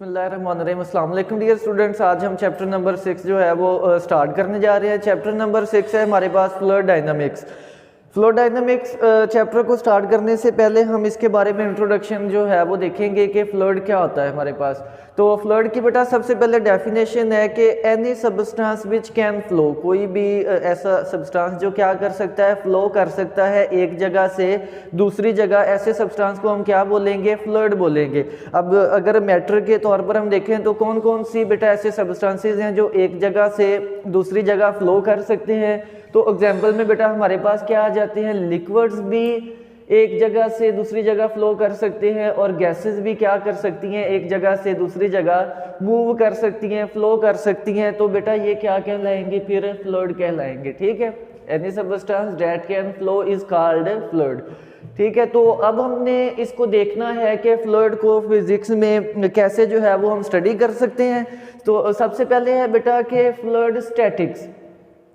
बिस्मिल्लाहिर्रहमानिर्रहीम। अस्सलाम वालेकुम डियर स्टूडेंट्स। आज हम चैप्टर नंबर 6 जो है वो स्टार्ट करने जा रहे हैं। चैप्टर नंबर 6 है हमारे पास fluid dynamics. Flow dynamics chapter को स्टार्ट करने से पहले हम इसके बारे में इंट्रोडक्शन जो है वो देखेंगे कि फ्लूइड क्या होता है हमारे पास। तो फ्लूइड की बेटा सबसे पहले डेफिनेशन है कि any substance which can flow, कोई भी ऐसा सब्सटेंस जो क्या कर सकता है, फ्लो कर सकता है एक जगह से दूसरी जगह, ऐसे सब्सटेंस को हम क्या बोलेंगे, फ्लूइड बोलेंगे। अब अगर मैटर के तौर पर हम देखें तो कौन कौन सी बेटा ऐसे सब्सटेंसेस हैं जो एक जगह से दूसरी जगह फ्लो कर सकते हैं। तो एग्जाम्पल में बेटा हमारे पास क्या आ जाते हैं, लिक्विड्स भी एक जगह से दूसरी जगह फ्लो कर सकते हैं और गैसेस भी क्या कर सकती हैं, एक जगह से दूसरी जगह मूव कर सकती हैं, फ्लो कर सकती हैं। तो बेटा ये क्या कहलाएंगे, फिर फ्लूइड कहलाएंगे। ठीक है, any substance that can flow is called fluid. ठीक है, तो अब हमने इसको देखना है कि फ्लूइड को फिजिक्स में कैसे जो है वो हम स्टडी कर सकते हैं। तो सबसे पहले है बेटा कि फ्लूइड स्टैटिक्स।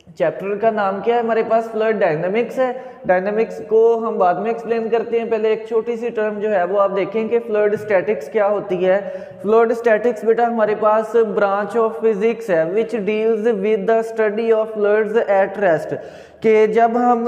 चैप्टर का नाम क्या है हमारे पास, फ्लूइड डायनामिक्स है। डायनामिक्स को हम बाद में एक्सप्लेन करते हैं, पहले एक छोटी सी टर्म जो है वो आप देखें कि फ्लूइड स्टैटिक्स क्या होती है। फ्लूइड स्टैटिक्स बेटा हमारे पास ब्रांच ऑफ फिजिक्स है which deals with the study of fluids at rest. कि जब हम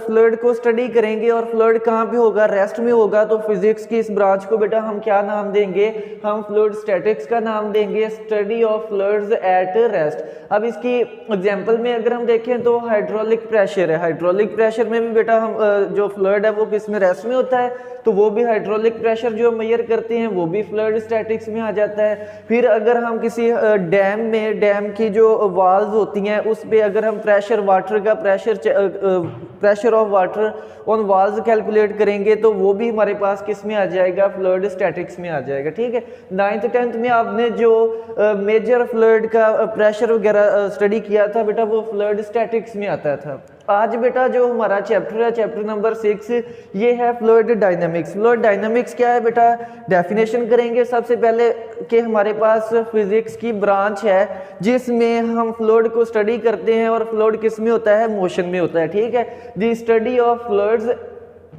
फ्लूइड को स्टडी करेंगे और फ्लूइड कहाँ पे होगा, रेस्ट में होगा, तो फिजिक्स की इस ब्रांच को बेटा हम क्या नाम देंगे, हम फ्लूइड स्टैटिक्स का नाम देंगे, study of fluids at rest. अब इसकी एग्जांपल में अगर हम देखें तो हाइड्रोलिक प्रेशर है। हाइड्रोलिक प्रेशर में भी बेटा हम जो फ्लूइड है वो किस में, रेस्ट में होता है, तो वो भी हाइड्रोलिक प्रेशर जो मेजर करते हैं वो भी फ्लूइड स्टैटिक्स में आ जाता है। फिर अगर हम किसी डैम में, डैम की जो वाल्व होती हैं उस पे अगर हम प्रेशर, वाटर का pressure of water on valves calculate करेंगे तो वो भी हमारे पास किस में आ जाएगा, फ्लूइड स्टैटिक्स में आ जाएगा। ठीक है, 9th 10th में आपने जो मेजर फ्लूइड का प्रेशर वगैरह स्टडी किया था बेटा वो फ्लूइड स्टैटिक्स में आता था। आज बेटा जो हमारा चैप्टर है, चैप्टर नंबर 6, ये है फ्लूइड डायनामिक्स। फ्लूइड डायनामिक्स क्या है बेटा, डेफिनेशन करेंगे सबसे पहले कि हमारे पास फिजिक्स की ब्रांच है जिसमें हम फ्लूइड को स्टडी करते हैं और फ्लूइड किस में होता है, मोशन में होता है। ठीक है, the study of fluids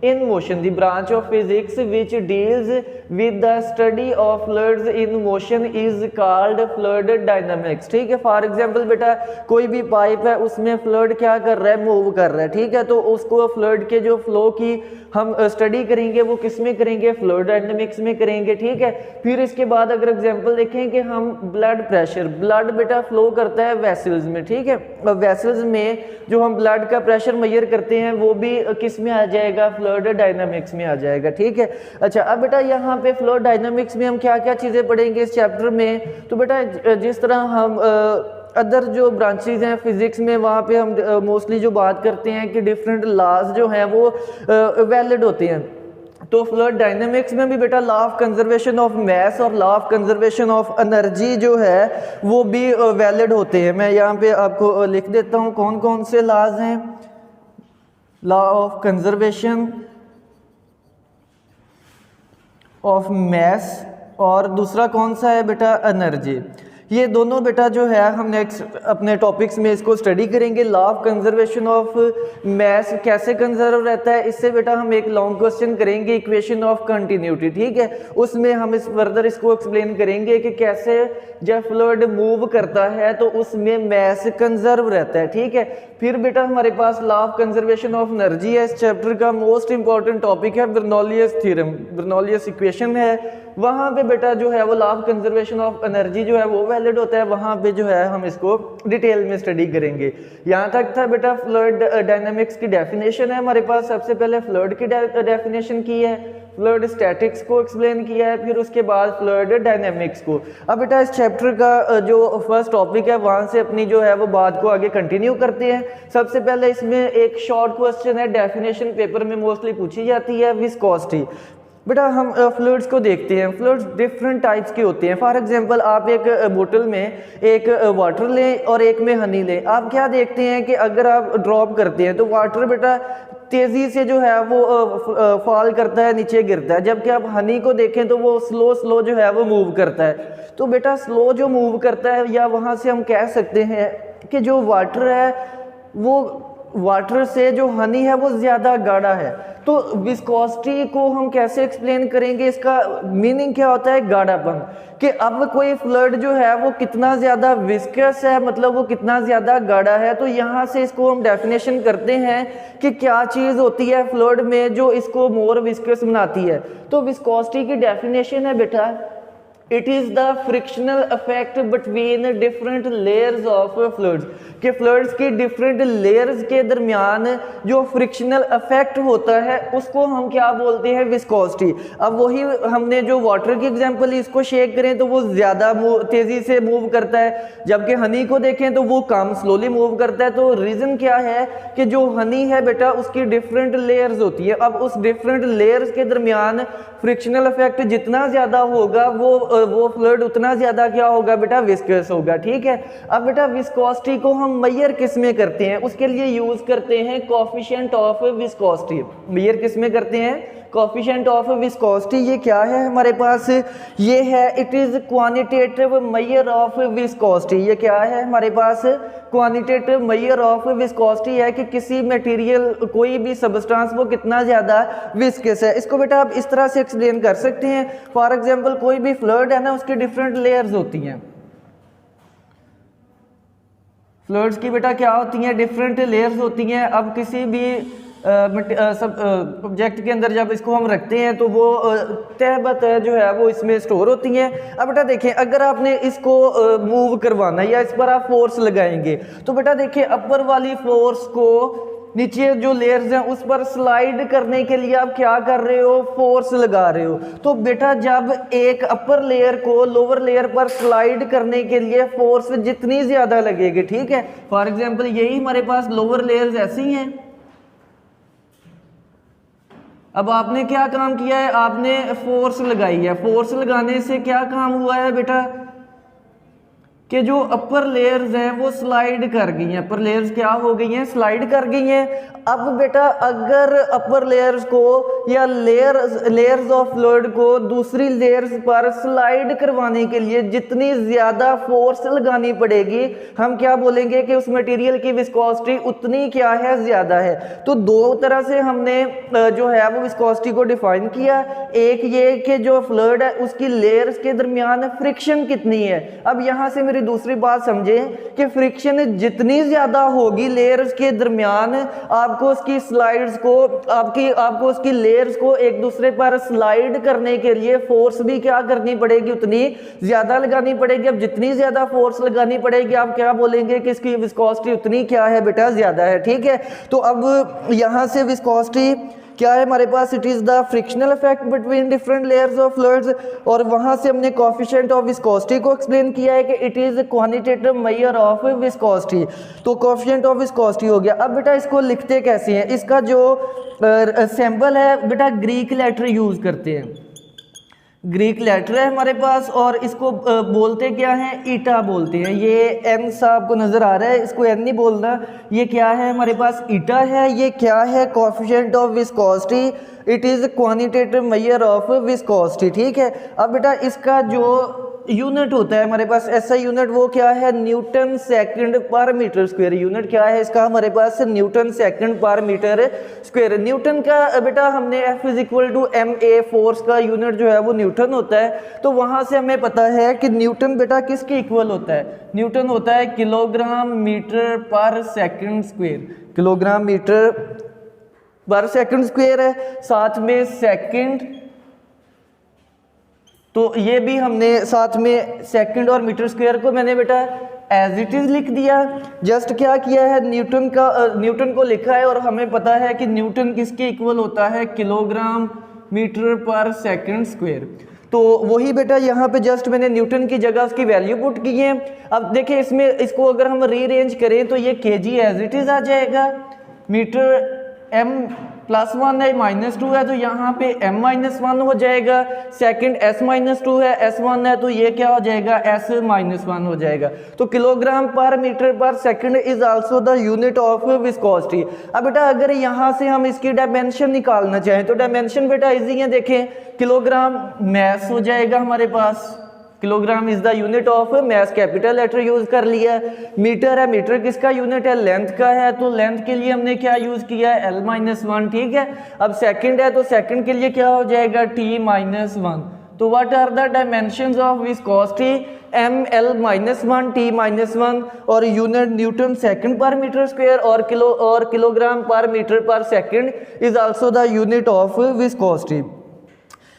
in motion, the branch of physics which deals with the study of fluids in motion is called fluid dynamics। ठीक है, फॉर एग्जांपल बेटा कोई भी पाइप है उसमें फ्लूइड क्या कर रहा है, मूव कर रहा है। ठीक है, तो उसको फ्लूइड के जो फ्लो की हम स्टडी करेंगे वो किस में करेंगे, फ्लूइड डायनामिक्स में करेंगे। ठीक है, फिर इसके बाद अगर एग्जांपल देखें कि हम ब्लड प्रेशर, ब्लड बेटा फ्लो करता है वेसल्स में। ठीक है, वेसल्स में जो हम ब्लड का प्रेशर मेजर करते हैं वो भी किस में आ जाएगा, फ्लूइड डायनामिक्स में आ जाएगा। ठीक है, अच्छा अब बेटा यहाँ पे फ्लूइड डायनामिक्स में हम क्या क्या चीजें पढ़ेंगे इस चैप्टर में। तो बेटा जिस तरह हम अदर जो ब्रांचेज हैं फिजिक्स में वहाँ पे हम मोस्टली जो बात करते हैं कि डिफरेंट लॉज जो हैं वो वैलिड होते हैं, तो फ्लूइड डायनामिक्स में भी बेटा law of conservation of mass और law of conservation of energy जो है वो भी वैलिड होते हैं। मैं यहाँ पे आपको लिख देता हूँ कौन कौन से लॉज हैं, law of conservation of mass और दूसरा कौन सा है बेटा, एनर्जी। ये दोनों बेटा जो है हम नेक्स्ट अपने टॉपिक्स में इसको स्टडी करेंगे। Law of conservation of mess कैसे कंजर्व रहता है, इससे बेटा हम एक लॉन्ग क्वेश्चन करेंगे, इक्वेशन ऑफ कंटिन्यूटी। ठीक है, उसमें हम इस फर्दर इसको एक्सप्लेन करेंगे कि कैसे जब फ्लूइड मूव करता है तो उसमें मैस कंजर्व रहता है। ठीक है, फिर बेटा हमारे पास law of conservation of energy है। इस चैप्टर का मोस्ट इंपॉर्टेंट टॉपिक है बर्नौलियस थ्योरम, बर्नौलियस इक्वेशन है। वहाँ पे बेटा जो है वो law of conservation of energy जो है वो वैलिड होता है, वहाँ पे जो है हम इसको डिटेल में स्टडी करेंगे। यहाँ तक था बेटा फ्लूइड डायनामिक्स की डेफिनेशन है हमारे पास। सबसे पहले फ्लूइड की डेफिनेशन की है, फ्लूइड स्टैटिक्स को एक्सप्लेन किया है, फिर उसके बाद फ्लूइड डायनामिक्स को। अब बेटा इस चैप्टर का जो फर्स्ट टॉपिक है वहाँ से अपनी जो है वो बात को आगे कंटिन्यू करते हैं। सबसे पहले इसमें एक शॉर्ट क्वेश्चन है, डेफिनेशन पेपर में मोस्टली पूछी जाती है, विस्कोसिटी। बेटा हम फ्लूइड्स को देखते हैं, फ्लूइड्स डिफरेंट टाइप्स के होते हैं। फॉर एग्जांपल आप एक बोतल में एक वाटर लें और एक में हनी लें, आप क्या देखते हैं कि अगर आप ड्रॉप करते हैं तो वाटर बेटा तेज़ी से जो है वो फॉल करता है, नीचे गिरता है, जबकि आप हनी को देखें तो वो स्लो जो है वो मूव करता है। तो बेटा स्लो जो मूव करता है, या वहाँ से हम कह सकते हैं कि जो वाटर है वो वाटर से जो हनी है वो ज़्यादा गाढ़ा है। तो विस्कोसिटी को हम कैसे एक्सप्लेन करेंगे, इसका मीनिंग क्या होता है गाढ़ापन, कि अब कोई फ्लूइड जो है वो कितना ज़्यादा विस्कस है, मतलब वो कितना ज़्यादा गाढ़ा है। तो यहाँ से इसको हम डेफिनेशन करते हैं कि क्या चीज़ होती है फ्लूइड में जो इसको मोर विस्कस बनाती है। तो विस्कोसिटी की डेफिनेशन है बेटा, it is the frictional effect between different layers of fluids, कि फ्लूइड्स की डिफरेंट लेयर्स के दरमियान जो फ्रिक्शनल इफेक्ट होता है उसको हम क्या बोलते हैं, विस्कोसिटी। अब वही हमने जो वाटर की एग्जांपल ली, इसको शेक करें तो वो ज़्यादा तेज़ी से मूव करता है, जबकि हनी को देखें तो वो कम स्लोली मूव करता है। तो रीज़न क्या है कि जो हनी है बेटा उसकी डिफरेंट लेयर्स होती है। अब उस डिफरेंट लेयर्स के दरमियान फ्रिक्शनल इफेक्ट जितना ज़्यादा होगा वो फ्लूइड उतना ज़्यादा क्या होगा बेटा, विस्कस होगा। ठीक है। अब बेटा विस्कोसिटी को हम मेजर किस में करते हैं, उसके लिए यूज़ करते हैं कोएफिशिएंट ऑफ विस्कोसिटी। मेजर किस में करते हैं, कोएफिशिएंट ऑफ विस्कोसिटी। ये क्या है हमारे पास, ये है it is quantitative measure of viscosity. ये क्या है हमारे पास, क्वांटिटेटिव मेजर ऑफ विस्कोसिटी है कि किसी मटेरियल कोई भी सब्सटेंस वो कितना ज़्यादा विस्कस है। इसको बेटा आप इस तरह से एक्सप्लेन कर सकते हैं। फॉर एग्जांपल कोई भी फ्लूइड है ना, उसकी डिफरेंट लेयर्स होती हैं। फ्लूइड्स की बेटा क्या होती हैं, डिफरेंट लेयर्स होती हैं। अब किसी भी ऑब्जेक्ट के अंदर जब इसको हम रखते हैं तो वो तह बतह जो है वो इसमें स्टोर होती हैं। अब बेटा देखें, अगर आपने इसको मूव करवाना है या इस पर आप फोर्स लगाएंगे तो बेटा देखिए अपर वाली फोर्स को नीचे जो लेयर्स हैं उस पर स्लाइड करने के लिए आप क्या कर रहे हो, फोर्स लगा रहे हो। तो बेटा जब एक अपर लेयर को लोअर लेयर पर स्लाइड करने के लिए फोर्स जितनी ज़्यादा लगेगी, ठीक है, फॉर एग्जांपल यही हमारे पास लोअर लेयर्स ऐसी हैं। अब आपने क्या काम किया है, आपने फोर्स लगाई है। फोर्स लगाने से क्या काम हुआ है बेटा, कि जो अपर लेयर्स हैं वो स्लाइड कर गई हैं। अपर लेयर्स क्या हो गई हैं, स्लाइड कर गई हैं। अब बेटा अगर अपर लेयर्स को या लेयर्स ऑफ फ्लूइड को दूसरी लेयर्स पर स्लाइड करवाने के लिए जितनी ज़्यादा फोर्स लगानी पड़ेगी, हम क्या बोलेंगे कि उस मटेरियल की विस्कोसिटी उतनी क्या है, ज़्यादा है। तो दो तरह से हमने जो है वो विस्कोसिटी को डिफाइन किया। एक ये कि जो फ्लूइड है उसकी लेयर्स के दरमियान फ्रिक्शन कितनी है। अब यहाँ से मेरी दूसरी बात समझें कि फ्रिक्शन जितनी ज़्यादा होगी लेयर्स के दरमियान, आपको उसकी स्लाइड्स को आपको उसकी लेयर्स को एक दूसरे पर स्लाइड करने के लिए फोर्स भी क्या करनी पड़ेगी, उतनी ज़्यादा लगानी पड़ेगी। अब जितनी ज़्यादा फोर्स लगानी पड़ेगी आप क्या बोलेंगे कि इसकी विस्कोसिटी उतनी क्या है बेटा, ज़्यादा है। ठीक है। तो अब यहाँ से विस्कोसिटी क्या है हमारे पास, it is the frictional effect between different layers of fluids, और वहाँ से हमने कोएफिशिएंट ऑफ विस्कोसिटी को एक्सप्लेन किया है कि it is quantitative measure of viscosity. तो कोएफिशिएंट ऑफ विस्कोसिटी हो गया। अब बेटा इसको लिखते कैसे हैं, इसका जो सिंबल है बेटा ग्रीक लेटर यूज़ करते हैं। ग्रीक लेटर है हमारे पास और इसको बोलते क्या है, ईटा बोलते हैं। ये एन सा आपको नज़र आ रहा है, इसको एन नहीं बोलना। ये क्या है हमारे पास, ईटा है। ये क्या है, coefficient of viscosity, it is quantitative measure of viscosity. ठीक है। अब बेटा इसका जो यूनिट होता है हमारे पास, ऐसा यूनिट वो क्या है, न्यूटन सेकंड पर मीटर स्क्वायर। यूनिट क्या है इसका हमारे पास, न्यूटन सेकंड पर मीटर स्क्वायर। न्यूटन का बेटा हमने F is equal to ma, force का यूनिट जो है वो न्यूटन होता है। तो वहाँ से हमें पता है कि न्यूटन बेटा किसके इक्वल होता है, न्यूटन होता है किलोग्राम मीटर पर सेकंड स्क्वायर। किलोग्राम मीटर पर सेकंड स्क्वायर है, साथ में सेकंड, तो ये भी हमने साथ में सेकंड और मीटर स्क्वायर को मैंने बेटा एज इट इज़ लिख दिया। जस्ट क्या किया है, न्यूटन को लिखा है और हमें पता है कि न्यूटन किसके इक्वल होता है, किलोग्राम मीटर पर सेकंड स्क्वायर। तो वही बेटा यहाँ पे जस्ट मैंने न्यूटन की जगह उसकी वैल्यू पुट की है। अब देखिए इसमें इसको अगर हम रीअरेंज करें तो ये kg एज इट इज़ आ जाएगा। मीटर m +1 है -2 है तो यहाँ पे m-1 हो जाएगा। सेकंड s-2 है, s1 है तो ये क्या हो जाएगा, s-1 हो जाएगा। तो किलोग्राम पर मीटर पर second is also the unit of viscosity. अब बेटा अगर यहाँ से हम इसकी डायमेंशन निकालना चाहें तो डायमेंशन बेटा इजी है, देखें किलोग्राम मैस हो जाएगा हमारे पास, kilogram is the unit of mass, capital letter use कर लिया। मीटर है, मीटर किसका यूनिट है, लेंथ का है, तो लेंथ के लिए हमने क्या यूज किया है, L-1, ठीक है। अब सेकंड है तो सेकंड के लिए क्या हो जाएगा, T-1। तो what are the dimensions of viscosity, ML-1, T-1, और यूनिट न्यूटन सेकंड पर मीटर स्क्वायर और किलोग्राम पर मीटर पर second is also the unit of viscosity.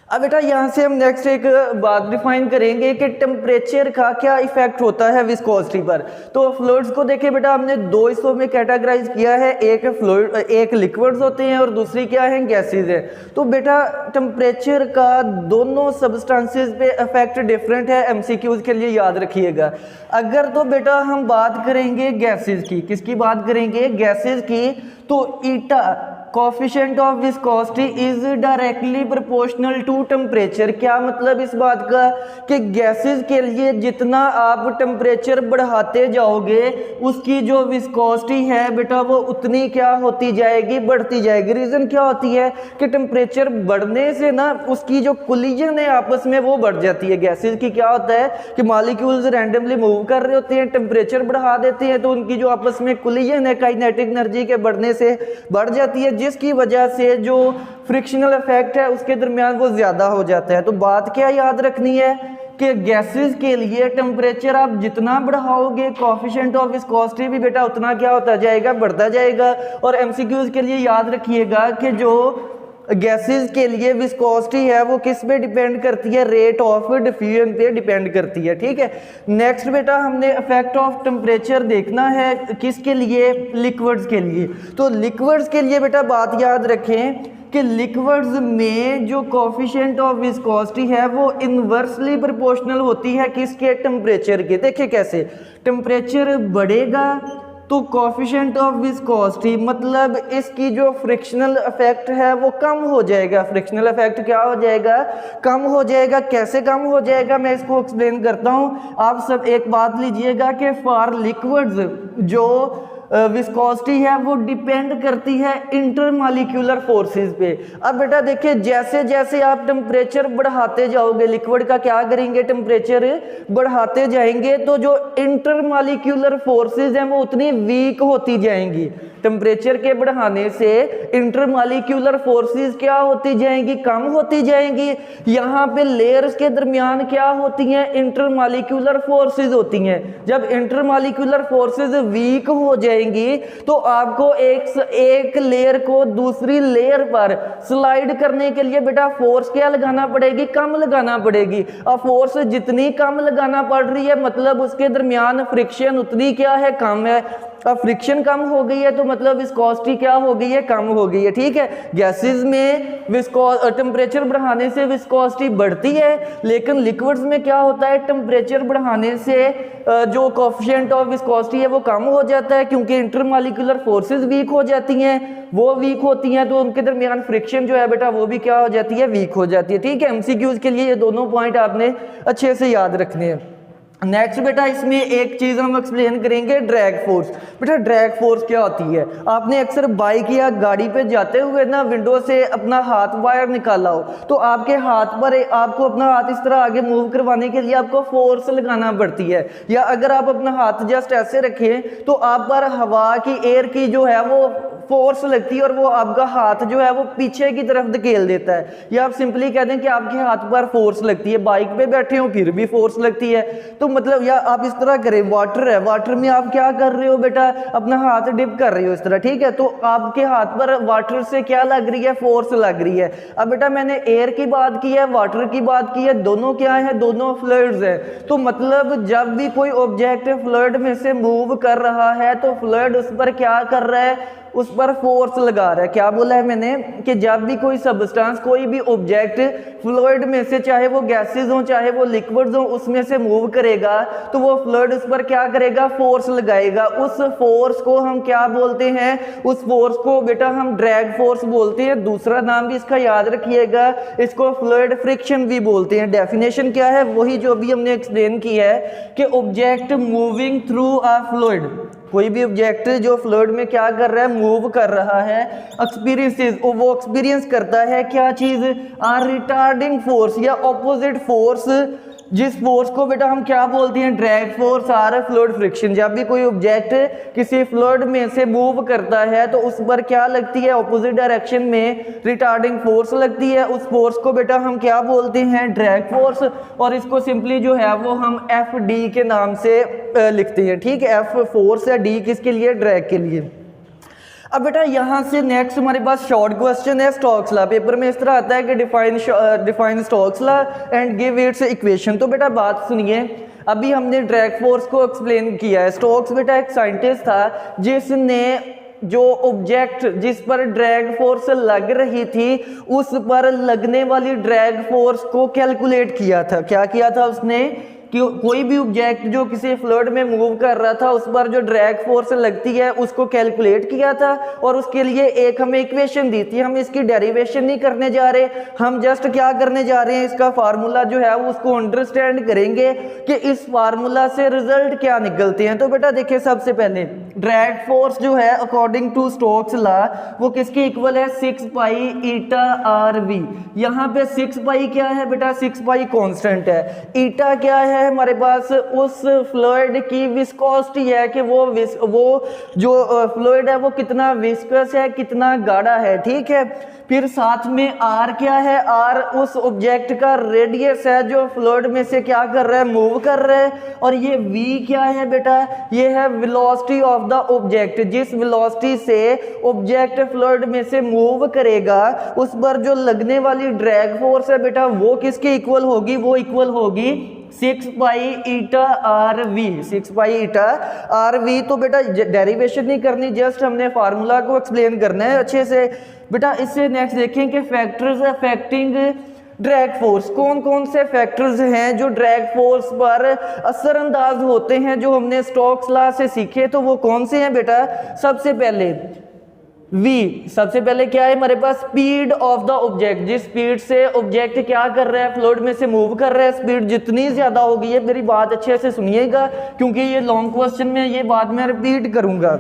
अब बेटा यहाँ से हम नेक्स्ट एक बात डिफाइन करेंगे कि टेम्परेचर का क्या इफेक्ट होता है विस्कोसिटी पर। तो फ्लूइड्स को देखिए बेटा हमने दो हिस्सों में कैटेगराइज किया है, एक फ्लूइड, एक लिक्विड्स होते हैं और दूसरी क्या है, गैसेज है। तो बेटा टेम्परेचर का दोनों सब्सटेंसेस पे इफेक्ट डिफरेंट है, एमसीक्यूज के लिए याद रखिएगा। अगर तो बेटा हम बात करेंगे गैसेज की, किसकी बात करेंगे, गैसेज की, तो eta coefficient of viscosity is directly proportional to temperature. क्या मतलब इस बात का कि गैसेस के लिए जितना आप टेम्परेचर बढ़ाते जाओगे उसकी जो विस्कोसिटी है बेटा वो उतनी क्या होती जाएगी, बढ़ती जाएगी। रीजन क्या होती है कि टेम्परेचर बढ़ने से ना उसकी जो कोलिजन है आपस में वो बढ़ जाती है। गैसेस की क्या होता है कि मॉलिक्यूल्स रैंडमली मूव कर रहे होते हैं, टेम्परेचर बढ़ा देते हैं तो उनकी जो आपस में कोलिजन है काइनेटिक एनर्जी के बढ़ने से बढ़ जाती है, जिसकी वजह से जो फ्रिक्शनल इफेक्ट है उसके दरमियान वो ज्यादा हो जाता है। तो बात क्या याद रखनी है कि गैसेस के लिए टेम्परेचर आप जितना बढ़ाओगे कोएफिशिएंट ऑफ विस्कोसिटी भी बेटा उतना क्या होता जाएगा, बढ़ता जाएगा। और एमसीक्यूज के लिए याद रखिएगा कि जो गैसेस के लिए विस्कोसिटी है वो किस पे डिपेंड करती है, रेट ऑफ डिफ्यूजन पे डिपेंड करती है, ठीक है। नेक्स्ट बेटा हमने इफेक्ट ऑफ टेम्परेचर देखना है किसके लिए, लिक्विड्स के लिए। तो लिक्विड्स के लिए बेटा बात याद रखें कि लिक्विड्स में जो कोएफिशिएंट ऑफ विस्कोसिटी है वो इनवर्सली प्रोपोर्शनल होती है किसके, टेम्परेचर के। देखिए कैसे, टेम्परेचर बढ़ेगा तो कोएफिशिएंट ऑफ विस्कोसिटी मतलब इसकी जो फ्रिक्शनल इफेक्ट है वो कम हो जाएगा। फ्रिक्शनल इफेक्ट क्या हो जाएगा, कम हो जाएगा। कैसे कम हो जाएगा मैं इसको एक्सप्लेन करता हूँ। आप सब एक बात लीजिएगा कि फॉर लिक्विड्स जो विस्कोसिटी है वो डिपेंड करती है इंटरमॉलिक्यूलर फोर्सेस पे। अब बेटा देखिए जैसे जैसे आप टेम्परेचर बढ़ाते जाओगे लिक्विड का क्या करेंगे, टेम्परेचर बढ़ाते जाएंगे तो जो इंटरमॉलिक्यूलर फोर्सेस हैं वो उतनी वीक होती जाएंगी। टेम्परेचर के बढ़ाने से इंटरमॉलिक्यूलर फोर्सेस क्या होती जाएंगी, कम होती जाएंगी। यहाँ पे लेयर्स के दरमियान क्या होती हैं, इंटरमॉलिक्यूलर फोर्सेस होती हैं। जब इंटरमॉलिक्यूलर फोर्सेस वीक हो जाएंगी तो आपको एक लेयर को दूसरी लेयर पर स्लाइड करने के लिए बेटा फोर्स क्या लगाना पड़ेगी, कम लगाना पड़ेगी। अब फोर्स जितनी कम लगाना पड़ रही है मतलब उसके दरमियान फ्रिक्शन उतनी क्या है, कम है। अब फ्रिक्शन कम हो गई है तो मतलब विस्कोसिटी क्या हो गई है, कम हो गई है, ठीक है। गैसेस में टेम्परेचर बढ़ाने से विस्कोसिटी बढ़ती है, लेकिन लिक्विड्स में क्या होता है, टेम्परेचर बढ़ाने से जो कोएफिशिएंट ऑफ विस्कोसिटी है वो कम हो जाता है क्योंकि इंटरमॉलिक्यूलर फोर्सेस वीक हो जाती हैं। वो वीक होती हैं तो उनके दरमियान फ्रिक्शन जो है बेटा वो भी क्या हो जाती है, वीक हो जाती है, ठीक है। एमसीक्यूज के लिए ये दोनों पॉइंट आपने अच्छे से याद रखने हैं। नेक्स्ट बेटा इसमें एक चीज हम एक्सप्लेन करेंगे, ड्रैग फोर्स। बेटा ड्रैग फोर्स क्या होती है, आपने अक्सर बाइक या गाड़ी पे जाते हुए ना विंडो से अपना हाथ बाहर निकाला हो तो आपके हाथ पर आपको अपना हाथ इस तरह आगे मूव करवाने के लिए आपको फोर्स लगाना पड़ती है। या अगर आप अपना हाथ जस्ट ऐसे रखें तो आप पर हवा की, एयर की जो है वो फोर्स लगती है और वो आपका हाथ जो है वो पीछे की तरफ धकेल देता है। या आप सिंपली कह दें कि आपके हाथ पर फोर्स लगती है, बाइक पे बैठे हो फिर भी फोर्स लगती है। तो मतलब या आप इस तरह करें, वाटर है, वाटर में आप क्या कर रहे हो बेटा, अपना हाथ डिप कर रहे हो इस तरह, ठीक है। तो आपके हाथ पर वाटर से क्या लग रही है, फोर्स लग रही है। अब बेटा मैंने एयर की बात की है, वाटर की बात की है, दोनों क्या है, दोनों फ्लूइड्स है। तो मतलब जब भी कोई ऑब्जेक्ट फ्लूइड में से मूव कर रहा है तो फ्लूइड उस पर क्या कर रहा है, उस पर फोर्स लगा रहा है। क्या बोला है मैंने कि जब भी कोई सब्सटेंस, कोई भी ऑब्जेक्ट फ्लूइड में से, चाहे वो गैसेस हो चाहे वो लिक्विड्स हो, उसमें से मूव करेगा तो वो फ्लूइड उस पर क्या करेगा, फोर्स लगाएगा। उस फोर्स को हम क्या बोलते हैं, उस फोर्स को बेटा हम ड्रैग फोर्स बोलते हैं। दूसरा नाम भी इसका याद रखिएगा, इसको फ्लूइड फ्रिक्शन भी बोलते हैं। डेफिनेशन क्या है, वही जो अभी हमने एक्सप्लेन की है कि object moving through a fluid, कोई भी ऑब्जेक्ट जो फ्लूइड में क्या कर रहा है, मूव कर रहा है, एक्सपीरियंसेस, वो एक्सपीरियंस करता है क्या चीज, रिटार्डिंग फोर्स या ऑपोजिट फोर्स जिस फोर्स को बेटा हम क्या बोलते हैं, ड्रैग फोर्स और फ्लूइड फ्रिक्शन। जब भी कोई ऑब्जेक्ट किसी फ्लूइड में से मूव करता है तो उस पर क्या लगती है, ऑपोजिट डायरेक्शन में रिटार्डिंग फोर्स लगती है। उस फोर्स को बेटा हम क्या बोलते हैं, ड्रैग फोर्स, और इसको सिंपली जो है वो हम एफ डी के नाम से लिखते हैं। ठीक है, एफ फोर्स है, डी किसके लिए, ड्रैग के लिए। अब बेटा यहाँ से नेक्स्ट हमारे पास शॉर्ट क्वेश्चन है स्टोक्स लॉ। पेपर में इस तरह आता है कि define Stokes law and give its equation. तो बेटा बात सुनिए, अभी हमने ड्रैग फोर्स को एक्सप्लेन किया है। स्टोक्स बेटा एक साइंटिस्ट था जिसने जो ऑब्जेक्ट जिस पर ड्रैग फोर्स लग रही थी उस पर लगने वाली ड्रैग फोर्स को कैलकुलेट किया था। क्या किया था उसने कि कोई भी ऑब्जेक्ट जो किसी फ्लूइड में मूव कर रहा था उस पर जो ड्रैग फोर्स लगती है उसको कैलकुलेट किया था और उसके लिए एक हमें इक्वेशन दी थी। हम इसकी डेरिवेशन नहीं करने जा रहे, हम जस्ट क्या करने जा रहे हैं, इसका फार्मूला जो है वो उसको अंडरस्टैंड करेंगे कि इस फार्मूला से रिजल्ट क्या निकलते हैं। तो बेटा देखिए, सबसे पहले ड्रैग फोर्स जो है अकॉर्डिंग टू स्टोक्स लॉ वो किसके इक्वल है, 6 पाई ईटा आर वी। यहाँ पे 6 पाई क्या है बेटा, 6 पाई कॉन्स्टेंट है। ईटा क्या है हमारे पास, उस फ्लूइड की विस्कोसिटी है कि वो जो फ्लूइड है वो कितना विस्कस है, कितना गाढ़ा है। ठीक है, फिर साथ में आर क्या है, आर उस ऑब्जेक्ट का रेडियस है जो फ्लूइड में से क्या कर रहा है, मूव कर रहा है। और ये वी क्या है बेटा, ये है वेलोसिटी ऑफ द ऑब्जेक्ट। जिस वेलोसिटी से ऑब्जेक्ट फ्लूइड में से मूव करेगा उस पर जो लगने वाली ड्रैग फोर्स है बेटा वो किसके इक्वल होगी, वो इक्वल होगी 6 pi eta are v, 6 pi eta are v. तो बेटा डेरिवेशन नहीं करनी, जस्ट हमने फार्मूला को एक्सप्लेन करना है अच्छे से। बेटा इससे नेक्स्ट देखें कि फैक्टर्स अफेक्टिंग ड्रैग फोर्स, कौन कौन से फैक्टर्स हैं जो ड्रैग फोर्स पर असरअंदाज होते हैं, जो हमने स्टोक्स लॉ से सीखे। तो वो कौन से हैं बेटा, सबसे पहले V, सबसे पहले क्या है हमारे पास, स्पीड ऑफ द ऑब्जेक्ट। जिस स्पीड से ऑब्जेक्ट क्या कर रहा है, फ्लूइड में से मूव कर रहा है, स्पीड जितनी ज्यादा होगी, ये मेरी बात अच्छे से सुनिएगा क्योंकि ये लॉन्ग क्वेश्चन में ये बात मैं रिपीट करूंगा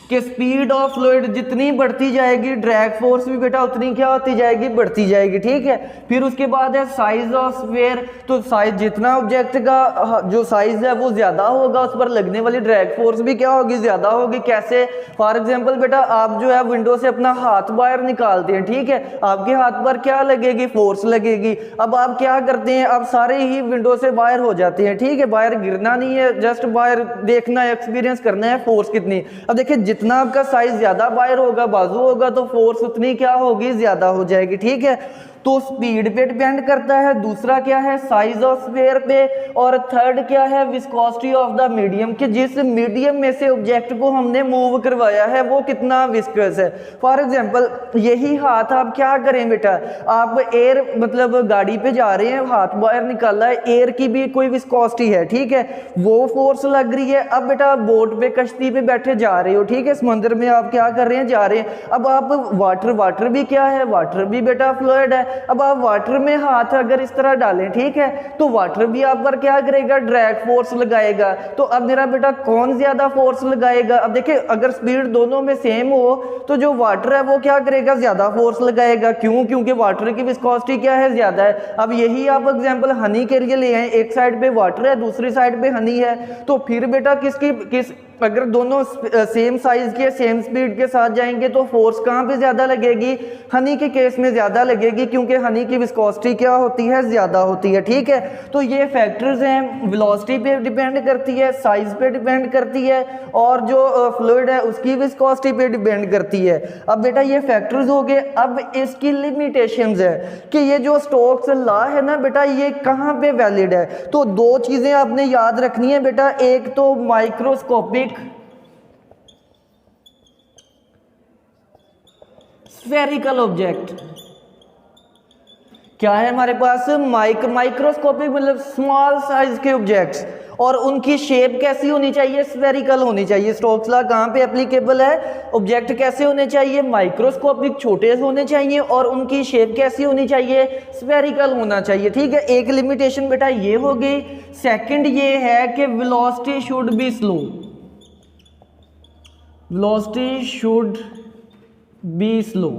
कि स्पीड ऑफ फ्लूइड जितनी बढ़ती जाएगी ड्रैग फोर्स भी बेटा उतनी क्या होती जाएगी, बढ़ती जाएगी। ठीक है, फिर उसके बाद है साइज ऑफ स्फीयर। तो साइज जितना ऑब्जेक्ट का जो साइज है वो ज्यादा होगा उस पर लगने वाली ड्रैग फोर्स भी क्या होगी, ज्यादा होगी। कैसे, फॉर एग्जांपल बेटा आप जो है विंडो से अपना हाथ बाहर निकालते हैं, ठीक है, आपके हाथ पर क्या लगेगी, फोर्स लगेगी। अब आप क्या करते हैं, आप सारे ही विंडो से बाहर हो जाते हैं। ठीक है, बाहर गिरना नहीं है, जस्ट बाहर देखना है, एक्सपीरियंस करना है फोर्स कितनी। अब देखिए जितना आपका साइज ज्यादा बाहर होगा, बाजू होगा, तो फोर्स उतनी क्या होगी, ज्यादा हो जाएगी। ठीक है, तो स्पीड पे डिपेंड करता है, दूसरा क्या है साइज ऑफ स्फीयर पे, और थर्ड क्या है विस्कोसिटी ऑफ द मीडियम, कि जिस मीडियम में से ऑब्जेक्ट को हमने मूव करवाया है वो कितना विस्कस है। फॉर एग्जांपल यही हाथ आप क्या करें बेटा, आप एयर मतलब गाड़ी पे जा रहे हैं, हाथ बाहर निकाला है, एयर की भी कोई विस्कोसिटी है, ठीक है, वो फोर्स लग रही है। अब बेटा आप बोट पे कश्ती पे बैठे जा रहे हो, ठीक है, समंदर में आप क्या कर रहे हैं, जा रहे हैं। अब आप वाटर भी क्या है, वाटर भी बेटा फ्लूइड है। अब आप वाटर में हाथ अगर इस तरह डालें, ठीक है, तो वाटर भी आप पर क्या करेगा, ड्रैग फोर्स लगाएगा। तो अब मेरा बेटा कौन ज्यादा फोर्स लगाएगा, अब देखिए अगर स्पीड दोनों में सेम हो तो जो वाटर है वो क्या करेगा, ज्यादा फोर्स लगाएगा। क्यों, क्योंकि वाटर की विस्कोसिटी क्या है, ज्यादा है। अब यही आप एग्जांपल हनी के लिए ले आए, एक साइड पे वाटर है दूसरी साइड पे हनी है, तो फिर बेटा किस अगर दोनों सेम साइज के सेम स्पीड के साथ जाएंगे तो फोर्स कहाँ पे ज्यादा लगेगी, हनी के केस में ज्यादा लगेगी, क्योंकि हनी की विस्कोसिटी क्या होती है, ज्यादा होती है। ठीक है, तो ये फैक्टर्स हैं, वेलोसिटी पे डिपेंड करती है, साइज पे डिपेंड करती है, और जो फ्लूइड है उसकी विस्कोसिटी पे डिपेंड करती है। अब बेटा ये फैक्टर्स हो गए। अब इसकी लिमिटेशंस है कि ये जो स्टोक्स लॉ है ना बेटा, ये कहाँ पे वैलिड है। तो दो चीजें आपने याद रखनी है बेटा, एक तो माइक्रोस्कोपिक स्फेरिकल ऑब्जेक्ट, क्या है हमारे पास, माइक्रोस्कोपिक मतलब स्मॉल साइज के ऑब्जेक्ट्स, और उनकी शेप कैसी होनी चाहिए, स्फेरिकल होनी चाहिए। स्टोक्स लॉ कहाँ पे एप्लीकेबल है, ऑब्जेक्ट कैसे होने चाहिए, माइक्रोस्कोपिक, छोटे होने चाहिए, और उनकी शेप कैसी होनी चाहिए, स्फेरिकल होना चाहिए। ठीक है, एक लिमिटेशन बेटा ये हो गई। सेकंड ये है कि velocity should be slow, velocity should be slow.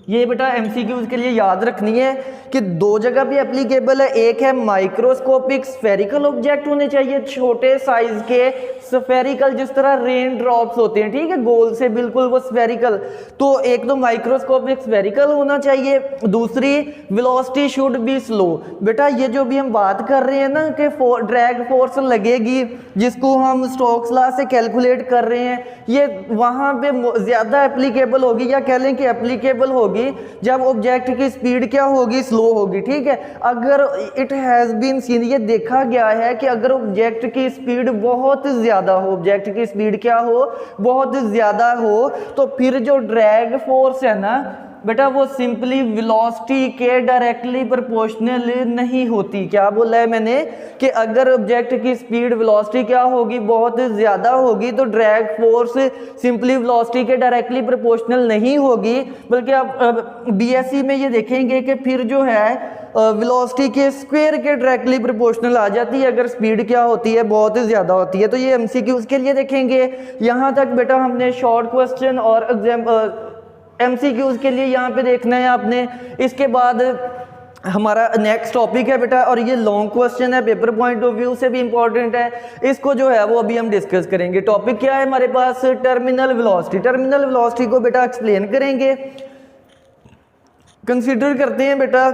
ये बेटा एमसीक्यूज के लिए याद रखनी है कि दो जगह भी एप्लीकेबल है। एक है माइक्रोस्कोपिक स्फेरिकल ऑब्जेक्ट होने चाहिए, छोटे साइज के स्फेरिकल, जिस तरह रेन ड्रॉप्स होते हैं, ठीक है, गोल से बिल्कुल वो स्फेरिकल। तो एक तो माइक्रोस्कोपिक स्फेरिकल होना चाहिए, दूसरी वेलोसिटी शुड बी स्लो। बेटा ये जो भी हम बात कर रहे हैं ना कि ड्रैग फोर्स लगेगी, जिसको हम स्टोक्स लॉ से कैलकुलेट कर रहे हैं, ये वहाँ पे ज़्यादा एप्लीकेबल होगी, या कह लें कि एप्लीकेबल होगी जब ऑब्जेक्ट की स्पीड क्या होगी, स्लो होगी, ठीक है। अगर इट हैज़ बीन सीन, ये देखा गया है कि अगर ऑब्जेक्ट की स्पीड बहुत ज़्यादा हो, ऑब्जेक्ट की स्पीड क्या हो, बहुत ज़्यादा हो, तो फिर जो ड्रैग फोर्स है ना बेटा वो सिंपली वेलोसिटी के डायरेक्टली प्रोपोर्शनल नहीं होती। क्या बोला है मैंने कि अगर ऑब्जेक्ट की स्पीड वेलोसिटी क्या होगी, बहुत ज़्यादा होगी, तो ड्रैग फोर्स सिंपली वेलोसिटी के डायरेक्टली प्रोपोर्शनल नहीं होगी, बल्कि आप बीएससी में ये देखेंगे कि फिर जो है वेलोसिटी के स्क्वायर के डायरेक्टली प्रोपोर्शनल आ जाती है अगर स्पीड क्या होती है, बहुत ज़्यादा होती है। तो ये एमसीक्यूज के लिए देखेंगे। यहाँ तक बेटा हमने शॉर्ट क्वेश्चन और एमसीक्यूज के लिए यहाँ पे देखना है आपने। इसके बाद हमारा नेक्स्ट टॉपिक है बेटा, और ये लॉन्ग क्वेश्चन है, पेपर पॉइंट ऑफ व्यू से भी इंपॉर्टेंट है, इसको जो है वो अभी हम डिस्कस करेंगे। टॉपिक क्या है हमारे पास, टर्मिनल वेलोसिटी। टर्मिनल वेलोसिटी को बेटा एक्सप्लेन करेंगे, कंसीडर करते हैं बेटा।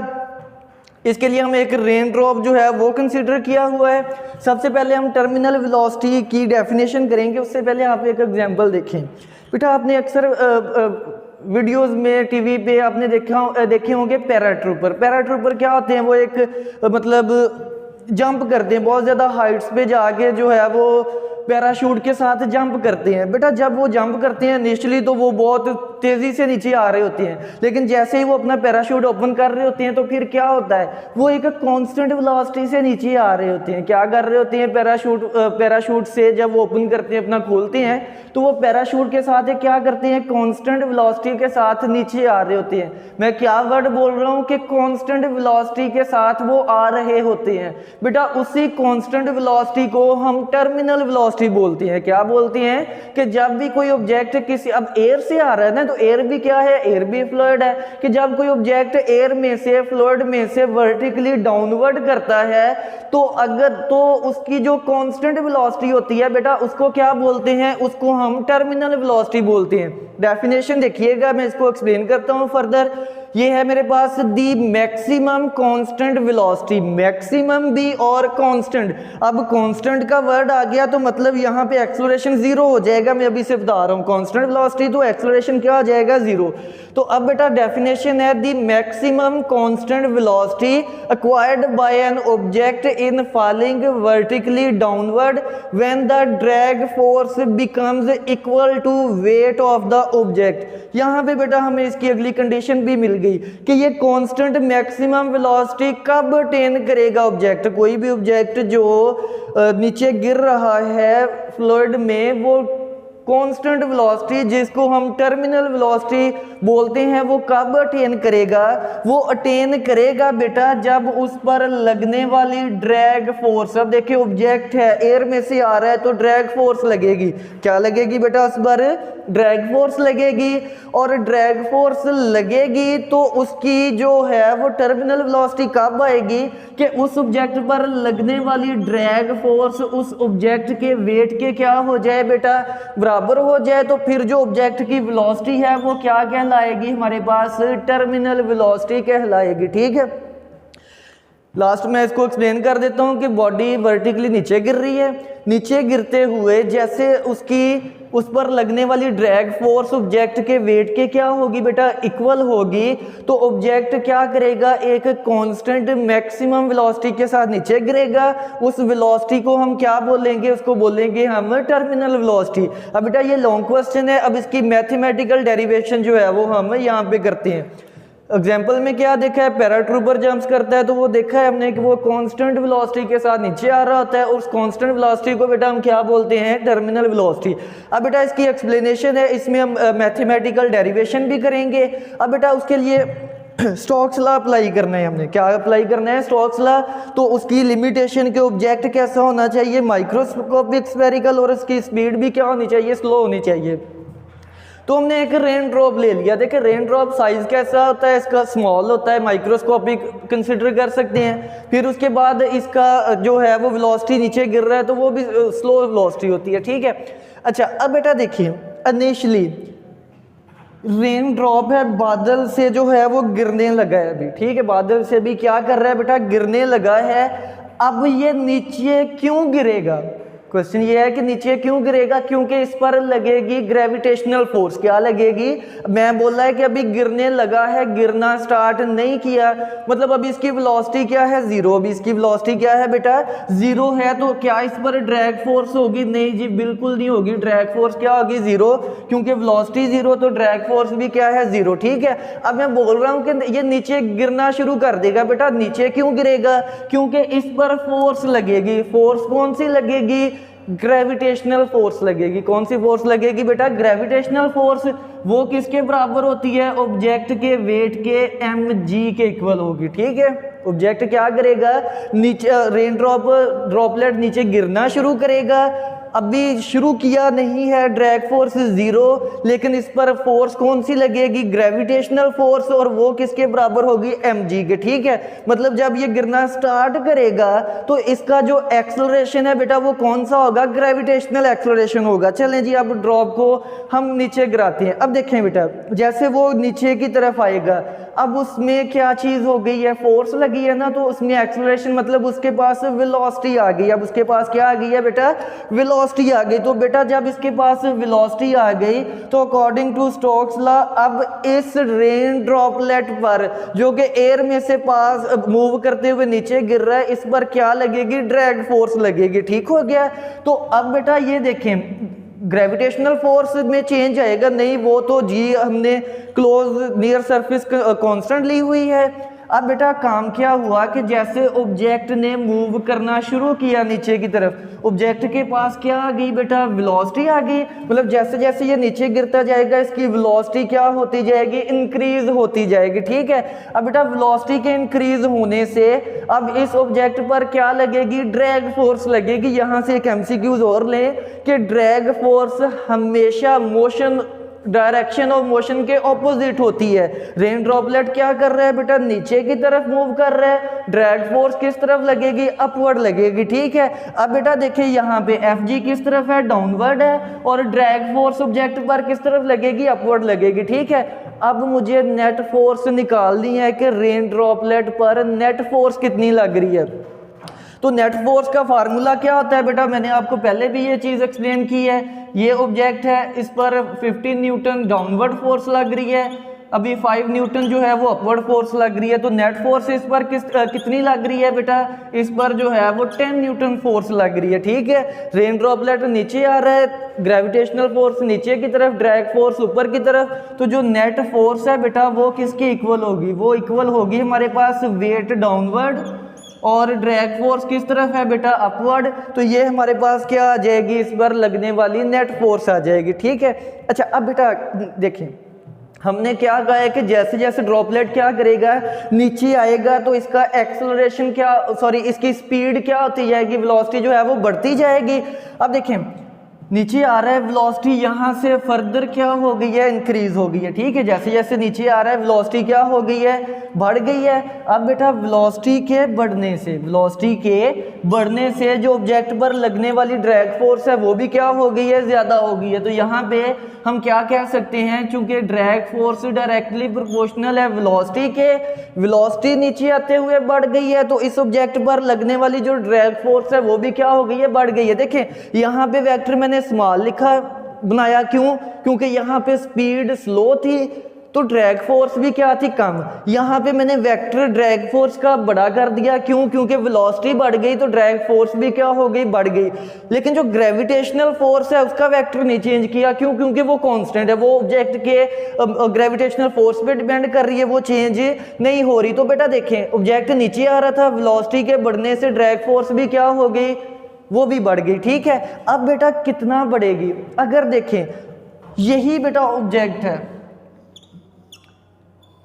इसके लिए हम एक रेन ड्रॉप जो है वो कंसीडर किया हुआ है। सबसे पहले हम टर्मिनल वेलोसिटी की डेफिनेशन करेंगे, उससे पहले आप एक एग्जांपल देखें। बेटा आपने अक्सर वीडियोस में, टीवी पे आपने देखे होंगे पैराट्रूपर। पैराट्रूपर क्या होते हैं, वो एक मतलब जंप करते हैं, बहुत ज़्यादा हाइट्स पे जाके जो है वो पैराशूट के साथ जंप करते हैं। बेटा जब वो जंप करते हैं इनिशियली तो वो बहुत तेज़ी से नीचे आ रहे होते हैं, लेकिन जैसे ही वो अपना पैराशूट ओपन कर रहे होते हैं तो फिर क्या होता है, वो एक कांस्टेंट वेलोसिटी से नीचे आ रहे होते हैं। क्या कर रहे होते हैं, पैराशूट से जब वो ओपन करते हैं, अपना खोलते हैं, तो वो पैराशूट के साथ क्या करते हैं, कांस्टेंट वेलोसिटी के साथ नीचे आ रहे होते हैं। मैं क्या वर्ड बोल रहा हूँ कि कांस्टेंट वेलोसिटी के साथ वो आ रहे होते हैं। बेटा उसी कांस्टेंट वेलोसिटी को हम टर्मिनल वेलोसिटी बोलते हैं। क्या बोलते हैं कि जब भी कोई ऑब्जेक्ट किसी, अब एयर से आ रहा है ना, तो एयर भी क्या है, एयर भी फ्लूइड है, कि जब कोई ऑब्जेक्ट एयर में से, फ्लूइड में से वर्टिकली डाउनवर्ड करता है तो उसकी जो कांस्टेंट वेलोसिटी होती है बेटा उसको क्या बोलते हैं, उसको हम टर्मिनल वेलोसिटी बोलते हैं। डेफिनेशन देखिएगा, मैं इसको एक्सप्लेन करता हूं फर्दर। ये है मेरे पास the maximum constant velocity, maximum भी और कांस्टेंट। अब कांस्टेंट का वर्ड आ गया तो मतलब यहाँ पे एक्सेलरेशन जीरो हो जाएगा। मैं अभी से बता रहा हूँ कांस्टेंट वेलोसिटी तो एक्सेलरेशन क्या हो जाएगा, जीरो। तो अब बेटा डेफिनेशन है the maximum constant velocity acquired by an object in falling vertically downward when the drag force becomes equal to weight of the object. यहाँ पे बेटा हमें इसकी अगली कंडीशन भी मिल गई कि ये कांस्टेंट मैक्सिमम वेलोसिटी कब अटेन करेगा ऑब्जेक्ट, कोई भी ऑब्जेक्ट जो नीचे गिर रहा है फ्लूइड में, वो कांस्टेंट वेलोसिटी जिसको हम टर्मिनल वेलोसिटी बोलते हैं वो कब अटेन करेगा, वो अटेन करेगा बेटा जब उस पर लगने वाली ड्रैग फोर्स, अब देखिए ऑब्जेक्ट है एयर में से आ रहा है तो ड्रैग फोर्स लगेगी। क्या लगेगी बेटा, उस पर ड्रैग फोर्स लगेगी, और ड्रैग फोर्स लगेगी तो उसकी जो है वो टर्मिनल वेलोसिटी कब आएगी कि उस ऑब्जेक्ट पर लगने वाली ड्रैग फोर्स उस ऑब्जेक्ट के वेट के क्या हो जाए बेटा, बराबर हो जाए। तो फिर जो ऑब्जेक्ट की वेलोसिटी है वो क्या कहलाएगी, हमारे पास टर्मिनल वेलोसिटी कहलाएगी। ठीक है, लास्ट में इसको एक्सप्लेन कर देता हूँ कि बॉडी वर्टिकली नीचे गिर रही है, नीचे गिरते हुए जैसे उस पर लगने वाली ड्रैग फोर्स ऑब्जेक्ट के वेट के क्या होगी बेटा, इक्वल होगी। तो ऑब्जेक्ट क्या करेगा, एक कांस्टेंट मैक्सिमम वेलोसिटी के साथ नीचे गिरेगा। उस वेलोसिटी को हम क्या बोलेंगे, उसको बोलेंगे हम टर्मिनल वेलोसिटी। अब बेटा ये लॉन्ग क्वेश्चन है, अब इसकी मैथमेटिकल डेरिवेशन जो है वो हम यहाँ पे करते हैं। एग्जाम्पल में क्या देखा है, पैराट्रूपर जंप्स करता है तो वो देखा है हमने कि वो कांस्टेंट वेलोसिटी के साथ नीचे आ रहा होता है, और उस कांस्टेंट वेलोसिटी को बेटा हम क्या बोलते हैं, टर्मिनल वेलोसिटी। अब बेटा इसकी एक्सप्लेनेशन है, इसमें हम मैथमेटिकल डेरिवेशन भी करेंगे। अब बेटा उसके लिए स्टोक्स लॉ अप्लाई करना है, हमने क्या अप्लाई करना है, स्टोक्स लॉ। तो उसकी लिमिटेशन के ऑब्जेक्ट कैसा होना चाहिए, माइक्रोस्कोपिक स्फेरिकल, और उसकी स्पीड भी क्या होनी चाहिए, स्लो होनी चाहिए। तो हमने एक रेन ड्रॉप ले लिया। देखिए रेन ड्रॉप साइज कैसा होता है, इसका स्मॉल होता है, माइक्रोस्कोपिक कंसिडर कर सकते हैं। फिर उसके बाद इसका जो है वो वेलोसिटी नीचे गिर रहा है तो वो भी स्लो वेलोसिटी होती है, ठीक है। अच्छा अब बेटा देखिए इनिशियली रेन ड्रॉप है, बादल से जो है वो गिरने लगा है अभी, ठीक है, बादल से भी क्या कर रहा है बेटा, गिरने लगा है। अब ये नीचे क्यों गिरेगा, क्वेश्चन ये है कि नीचे क्यों गिरेगा, क्योंकि इस पर लगेगी ग्रेविटेशनल फोर्स। क्या लगेगी, मैं बोला है कि अभी गिरने लगा है, गिरना स्टार्ट नहीं किया, मतलब अभी इसकी वेलोसिटी क्या है, जीरो। अभी इसकी वेलोसिटी क्या है बेटा, जीरो है। तो क्या इस पर ड्रैग फोर्स होगी, नहीं जी बिल्कुल नहीं होगी। ड्रैग फोर्स क्या होगी, जीरो, क्योंकि वेलोसिटी जीरो तो ड्रैग फोर्स भी क्या है, जीरो, ठीक है। अब मैं बोल रहा हूँ कि ये नीचे गिरना शुरू कर देगा। बेटा नीचे क्यों गिरेगा, क्योंकि इस पर फोर्स लगेगी। फोर्स कौन सी लगेगी, ग्रेविटेशनल फोर्स लगेगी। कौन सी फोर्स लगेगी बेटा, ग्रेविटेशनल फोर्स। वो किसके बराबर होती है, ऑब्जेक्ट के वेट के mg के इक्वल होगी, ठीक है। ऑब्जेक्ट क्या करेगा, नीचे रेन ड्रॉपलेट नीचे गिरना शुरू करेगा। अभी शुरू किया नहीं है, ड्रैग फोर्स जीरो, लेकिन इस पर फोर्स कौन सी लगेगी, ग्रेविटेशनल फोर्स, और वो किसके बराबर होगी, mg के, ठीक है। मतलब जब ये गिरना स्टार्ट करेगा तो इसका जो एक्सेलरेशन है बेटा वो कौन सा होगा, ग्रेविटेशनल एक्सेलरेशन होगा। चलें जी अब ड्रॉप को हम नीचे गिराते हैं। अब देखें बेटा जैसे वो नीचे की तरफ आएगा, अब उसमें क्या चीज हो गई है, फोर्स लगी है ना, तो उसमें एक्सेलरेशन मतलब उसके पास वेलोसिटी आ गई। अब उसके पास क्या आ गई है बेटा, वेलोसिटी आ गई। तो बेटा जब इसके पास वेलोसिटी आ गई तो अकॉर्डिंग टू स्टोक्स लॉ अब इस रेन ड्रॉपलेट पर जो कि एयर में से पास मूव करते हुए नीचे गिर रहा है, इस पर क्या लगेगी, ड्रैग फोर्स लगेगी, ठीक हो गया। तो अब बेटा ये देखें ग्रेविटेशनल फोर्स में चेंज आएगा नहीं, वो तो जी हमने क्लोज नियर सरफेस कांस्टेंट ली हुई है। अब बेटा काम क्या हुआ कि जैसे ऑब्जेक्ट ने मूव करना शुरू किया नीचे की तरफ, ऑब्जेक्ट के पास क्या आ गई बेटा, वेलोसिटी आ गई। मतलब जैसे जैसे ये नीचे गिरता जाएगा इसकी वेलोसिटी क्या होती जाएगी, इंक्रीज होती जाएगी, ठीक है। अब बेटा वेलोसिटी के इंक्रीज होने से अब इस ऑब्जेक्ट पर क्या लगेगी, ड्रैग फोर्स लगेगी। यहाँ से एक एमसीक्यूज और लें कि ड्रैग फोर्स हमेशा मोशन डायरेक्शन ऑफ मोशन के ऑपोजिट होती है। रेन ड्रॉपलेट क्या कर रहा है बेटा, नीचे की तरफ मूव कर रहा है, ड्रैग फोर्स किस तरफ लगेगी, अपवर्ड लगेगी, ठीक है। अब बेटा देखिए यहाँ पे Fg किस तरफ है, डाउनवर्ड है, और ड्रैग फोर्स ऑब्जेक्ट पर किस तरफ लगेगी, अपवर्ड लगेगी, ठीक है। अब मुझे नेट फोर्स निकालनी है कि रेन ड्रॉपलेट पर नेट फोर्स कितनी लग रही है। तो नेट फोर्स का फार्मूला क्या होता है बेटा, मैंने आपको पहले भी ये चीज़ एक्सप्लेन की है। ये ऑब्जेक्ट है, इस पर 15 न्यूटन डाउनवर्ड फोर्स लग रही है, अभी 5 न्यूटन जो है वो अपवर्ड फोर्स लग रही है। तो नेट फोर्स इस पर कितनी लग रही है बेटा, इस पर जो है वो 10 न्यूटन फोर्स लग रही है, ठीक है। रेन ड्रॉपलेट नीचे आ रहा है, ग्रेविटेशनल फोर्स नीचे की तरफ, ड्रैग फोर्स ऊपर की तरफ। तो जो नेट फोर्स है बेटा वो किसके इक्वल होगी, वो इक्वल होगी हमारे पास वेट डाउनवर्ड, और ड्रैग फोर्स किस तरफ है बेटा, अपवर्ड। तो ये हमारे पास क्या आ जाएगी, इस पर लगने वाली नेट फोर्स आ जाएगी, ठीक है। अच्छा अब बेटा देखिए हमने क्या कहा है कि जैसे जैसे ड्रॉपलेट क्या करेगा, नीचे आएगा तो इसका एक्सेलरेशन क्या, सॉरी इसकी स्पीड क्या होती जाएगी, वेलोसिटी जो है वो बढ़ती जाएगी। अब देखें नीचे आ रहा है, वेलोसिटी यहाँ से फर्दर क्या हो गई है, इंक्रीज हो गई है, ठीक है। जैसे जैसे नीचे आ रहा है वेलोसिटी क्या हो गई है, बढ़ गई है। अब बेटा वेलोसिटी के बढ़ने से जो ऑब्जेक्ट पर लगने वाली ड्रैग फोर्स है वो भी क्या हो गई है, ज्यादा हो गई है। तो यहाँ पे हम क्या कह सकते हैं, चूंकि ड्रैग फोर्स डायरेक्टली प्रोपोर्शनल है वेलोसिटी के, वेलोसिटी नीचे आते हुए बढ़ गई है, तो इस ऑब्जेक्ट पर लगने वाली जो ड्रैग फोर्स है वो भी क्या हो गई है, बढ़ गई है। देखें यहाँ पे वेक्टर मैंने स्मॉल लिखा बनाया, क्यों, क्योंकि यहाँ पे स्पीड स्लो थी तो ड्रैग फोर्स भी क्या थी, कम। यहाँ पे मैंने वेक्टर ड्रैग फोर्स का बड़ा कर दिया, क्यों, क्योंकि वेलोसिटी बढ़ गई तो ड्रैग फोर्स भी क्या हो गई, बढ़ गई। लेकिन जो ग्रेविटेशनल फोर्स है उसका वेक्टर नहीं चेंज किया, क्यों, क्योंकि वो कांस्टेंट है, वो ऑब्जेक्ट के ग्रेविटेशनल फोर्स पे डिपेंड कर रही है, वो चेंज नहीं हो रही। तो बेटा देखें ऑब्जेक्ट नीचे आ रहा था, वेलोसिटी के बढ़ने से ड्रैग फोर्स भी क्या हो गई, वो भी बढ़ गई, ठीक है। अब बेटा कितना बढ़ेगी, अगर देखें यही बेटा ऑब्जेक्ट है,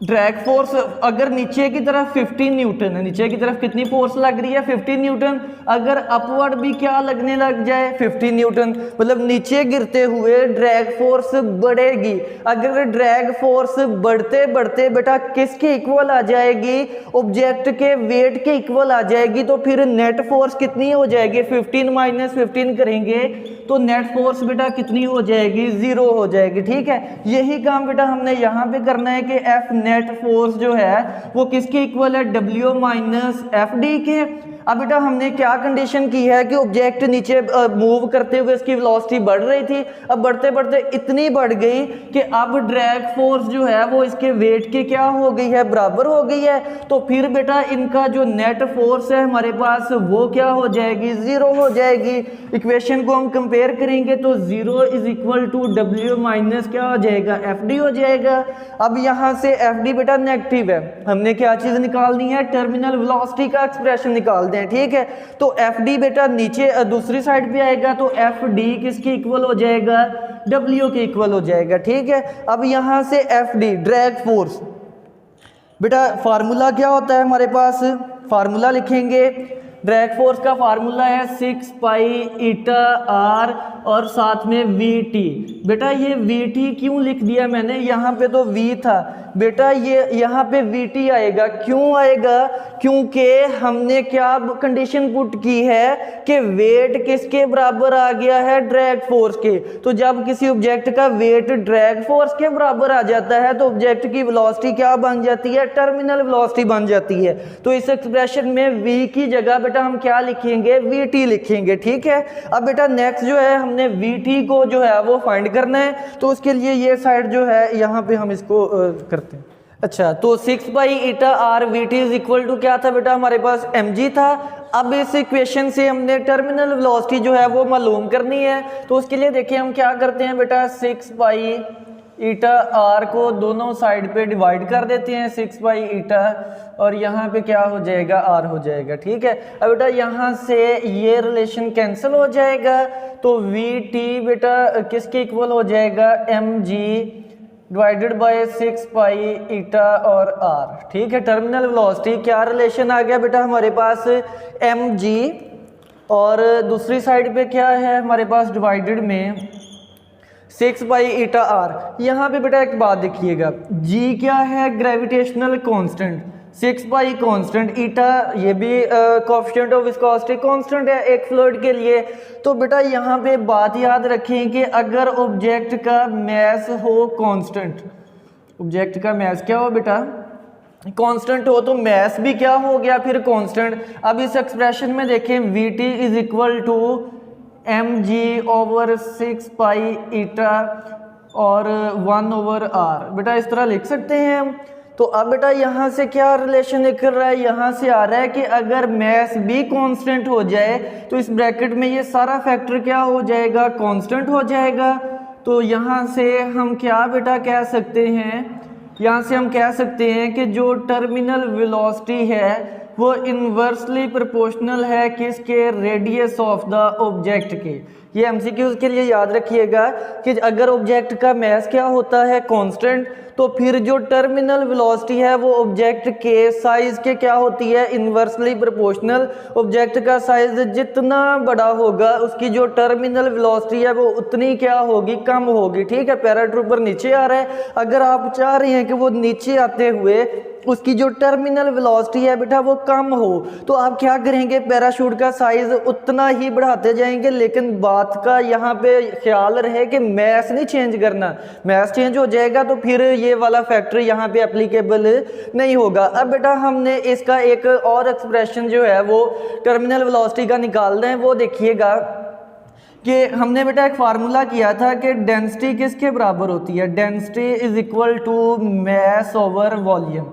ड्रैग फोर्स अगर नीचे की तरफ 15 न्यूटन है, नीचे की तरफ कितनी फोर्स लग रही है 15 न्यूटन, अगर अपवर्ड भी क्या लगने लग जाए 15 न्यूटन, मतलब नीचे गिरते हुए ड्रैग फोर्स बढ़ेगी। अगर ड्रैग फोर्स बढ़ते बढ़ते बेटा किसके इक्वल आ जाएगी, ऑब्जेक्ट के वेट के इक्वल आ जाएगी, तो फिर नेट फोर्स कितनी हो जाएगी, 15 माइनस 15 करेंगे तो नेट फोर्स बेटा कितनी हो जाएगी, 0 हो जाएगी। ठीक है, यही काम बेटा हमने यहाँ पे करना है कि एफ नेट फोर्स जो है वो किसके इक्वल है, डब्ल्यू माइनस एफ डी के। अब बेटा हमने क्या कंडीशन की है कि ऑब्जेक्ट नीचे मूव करते हुए इसकी वेलोसिटी बढ़ रही थी, अब बढ़ते बढ़ते इतनी बढ़ गई कि अब ड्रैग फोर्स जो है वो इसके वेट के क्या हो गई है, बराबर हो गई है। तो फिर बेटा इनका जो नेट फोर्स है हमारे पास वो क्या हो जाएगी, 0 हो जाएगी। इक्वेशन को हम कंपेयर करेंगे तो 0 is equal to W minus क्या हो जाएगा, एफ डी हो जाएगा। अब यहाँ से एफ डी बेटा नेगेटिव है, हमने क्या चीज निकालनी है, टर्मिनल वेलोसिटी का एक्सप्रेशन निकाल दें। ठीक है, तो एफ डी बेटा नीचे दूसरी साइड पे आएगा तो एफ डी किसके इक्वल हो जाएगा, डब्ल्यू के इक्वल हो जाएगा। ठीक है, अब यहाँ से एफ डी ड्रैग फोर्स बेटा फार्मूला क्या होता है हमारे पास, फार्मूला लिखेंगे, ड्रैग फोर्स का फार्मूला है 6 पाई ईटा आर और साथ में वी टी। बेटा ये वी टी क्यों लिख दिया मैंने, यहाँ पे तो वी था बेटा, ये यहाँ पे वी टी आएगा, क्यों आएगा, क्योंकि हमने क्या कंडीशन पुट की है कि वेट किसके बराबर आ गया है, ड्रैग फोर्स के। तो जब किसी ऑब्जेक्ट का वेट ड्रैग फोर्स के बराबर आ जाता है तो ऑब्जेक्ट की वेलोसिटी क्या बन जाती है, टर्मिनल वेलोसिटी बन जाती है। तो इस एक्सप्रेशन में वी की जगह बेटा हम क्या लिखेंगे, वी टी लिखेंगे। ठीक है, अब बेटा नेक्स्ट जो है हमने वी टी को जो है वो फाइंड करना है, तो उसके लिए ये साइड जो है यहाँ पे हम इसको करते हैं। अच्छा, तो 6 by eta are V T is equal to क्या था बेटा, हमारे पास एम जी था। अब इस इक्वेशन से हमने टर्मिनल वेलोसिटी जो है वो मालूम करनी है, तो उसके लिए देखिए हम क्या करते हैं बेटा, 6 बाई ईटा आर को दोनों साइड पे डिवाइड कर देते हैं, 6 बाई ईटा, और यहाँ पे क्या हो जाएगा, आर हो जाएगा। ठीक है, अब बेटा यहाँ से ये रिलेशन कैंसिल हो जाएगा, तो वी टी बेटा किसके इक्वल हो जाएगा, M G divided by 6 pi eta और आर। ठीक है, टर्मिनल वेलोसिटी क्या रिलेशन आ गया बेटा हमारे पास, एम जी, और दूसरी साइड पे क्या है हमारे पास, डिवाइडेड में 6 बाई ईटा आर। यहाँ पे बेटा एक बात देखिएगा, जी क्या है, ग्रेविटेशनल कांस्टेंट, 6 बाई कांस्टेंट, ईटा ये भी कोएफिशिएंट ऑफ विस्कोसिटी कांस्टेंट है एक फ्लूइड के लिए। तो बेटा यहाँ पे बात याद रखें कि अगर ऑब्जेक्ट का मैस हो कांस्टेंट, ऑब्जेक्ट का मैस क्या हो बेटा, कांस्टेंट हो, तो मैस भी क्या हो गया फिर कांस्टेंट। अब इस एक्सप्रेशन में देखें V T is equal to M G over 6 pi eta और 1 ओवर आर, बेटा इस तरह लिख सकते हैं हम। तो अब बेटा यहाँ से क्या रिलेशन निकल रहा है, यहाँ से आ रहा है कि अगर मैस भी कांस्टेंट हो जाए तो इस ब्रैकेट में ये सारा फैक्टर क्या हो जाएगा, कांस्टेंट हो जाएगा। तो यहाँ से हम क्या बेटा कह सकते हैं, यहाँ से हम कह सकते हैं कि जो टर्मिनल वेलोसिटी है वो इन्वर्सली प्रोपोर्शनल है किसके, रेडियस ऑफ द ऑब्जेक्ट के। ये एमसीक्यूज के लिए याद रखिएगा कि अगर ऑब्जेक्ट का मैस क्या होता है, कांस्टेंट, तो फिर जो टर्मिनल वेलोसिटी है वो ऑब्जेक्ट के साइज के क्या होती है, इन्वर्सली प्रोपोर्शनल। ऑब्जेक्ट का साइज जितना बड़ा होगा उसकी जो टर्मिनल वेलोसिटी है वो उतनी क्या होगी, कम होगी। ठीक है, पैराट्रूपर नीचे आ रहा है, अगर आप चाह रहे हैं कि वो नीचे आते हुए उसकी जो टर्मिनल वेलोसिटी है बेटा वो कम हो, तो आप क्या करेंगे, पैराशूट का साइज उतना ही बढ़ाते जाएंगे। लेकिन बात का यहाँ पे ख्याल रहे कि मैस नहीं चेंज करना, मैस चेंज हो जाएगा तो फिर ये वाला फैक्टर यहाँ पे एप्लीकेबल नहीं होगा। अब बेटा हमने इसका एक और एक्सप्रेशन जो है वो टर्मिनल वेलोसिटी का निकालना है, वो देखिएगा कि हमने बेटा एक फार्मूला किया था कि डेंसिटी किसके बराबर होती है, density is equal to mass over volume.